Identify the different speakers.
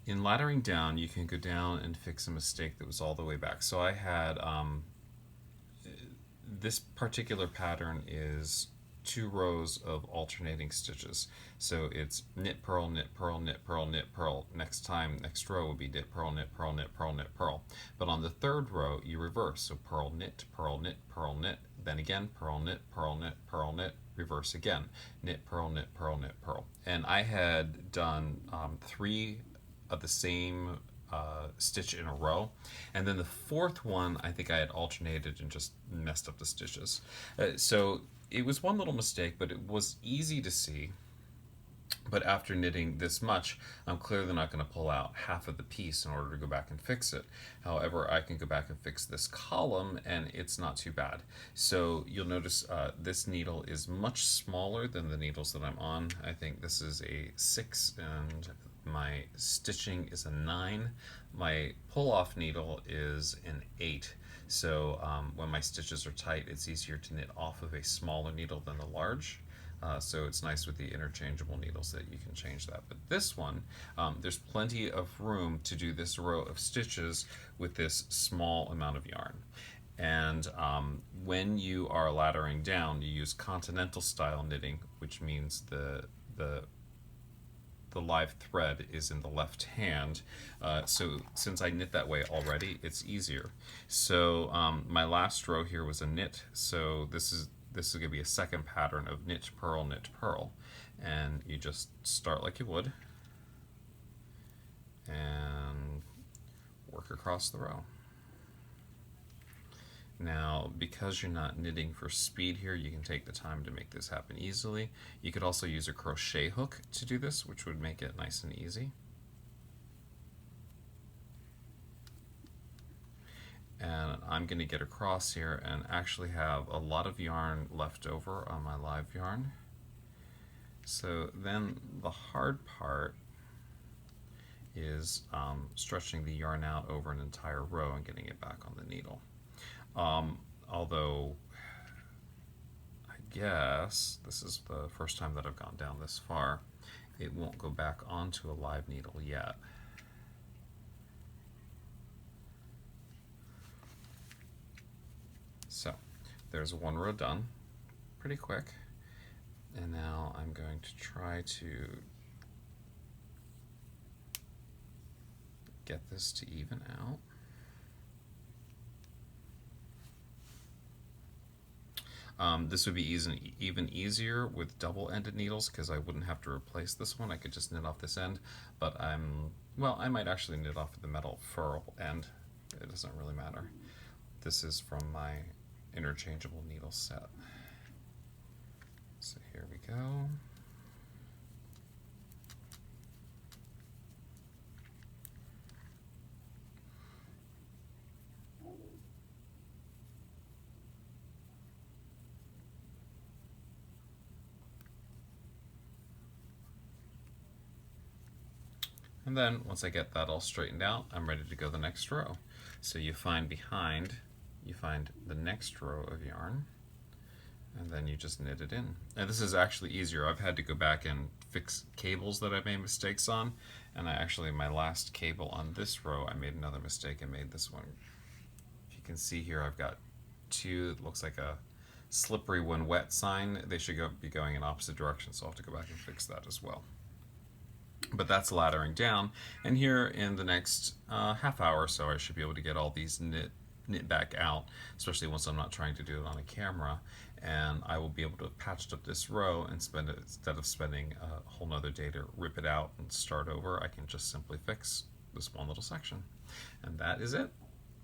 Speaker 1: In laddering down, you can go down and fix a mistake that was all the way back. So I had this particular pattern is 2 rows of alternating stitches. So it's knit, purl, knit, purl, knit, purl, knit, purl. Next time, next row will be knit, purl, knit, purl, knit, purl, knit, purl. But on the third row, you reverse. So purl, knit, purl, knit, purl, knit. Then again, purl, knit, purl, knit, purl, knit. Reverse again. Knit, purl, knit, purl, knit, purl. And I had done 3 of the same stitch in a row. And then the fourth one, I think I had alternated and just messed up the stitches. So it was one little mistake, but it was easy to see. But after knitting this much, I'm clearly not going to pull out half of the piece in order to go back and fix it. However, I can go back and fix this column and it's not too bad. So you'll notice this needle is much smaller than the needles that I'm on. I think this is a 6 and my stitching is a 9. My pull-off needle is an 8. So when my stitches are tight, it's easier to knit off of a smaller needle than the large. So it's nice with the interchangeable needles that you can change that. But this one, there's plenty of room to do this row of stitches with this small amount of yarn. And when you are laddering down, you use continental style knitting, which means the live thread is in the left hand. So since I knit that way already, it's easier. So my last row here was a knit. So this is going to be a second pattern of knit, purl, and you just start like you would and work across the row. Now, because you're not knitting for speed here, you can take the time to make this happen easily. You could also use a crochet hook to do this, which would make it nice and easy. And I'm going to get across here and actually have a lot of yarn left over on my live yarn. So then the hard part is stretching the yarn out over an entire row and getting it back on the needle. Although I guess this is the first time that I've gone down this far, it won't go back onto a live needle yet. So there's one row done, pretty quick. And now I'm going to try to get this to even out. This would be even easier with double-ended needles because I wouldn't have to replace this one. I could just knit off this end, but I might actually knit off the metal furl end. It doesn't really matter. This is from my interchangeable needle set. So here we go. And then once I get that all straightened out, I'm ready to go the next row. So you find the next row of yarn, and then you just knit it in. And this is actually easier. I've had to go back and fix cables that I made mistakes on, and my last cable on this row, I made another mistake and made this one. If you can see here, I've got 2, it looks like a slippery when wet sign. They should be going in opposite directions, so I'll have to go back and fix that as well. But that's laddering down, and here in the next half hour or so I should be able to get all these knit back out, especially once I'm not trying to do it on a camera, and I will be able to have patched up this row and instead of spending a whole nother day to rip it out and start over, I can just simply fix this one little section. And that is it.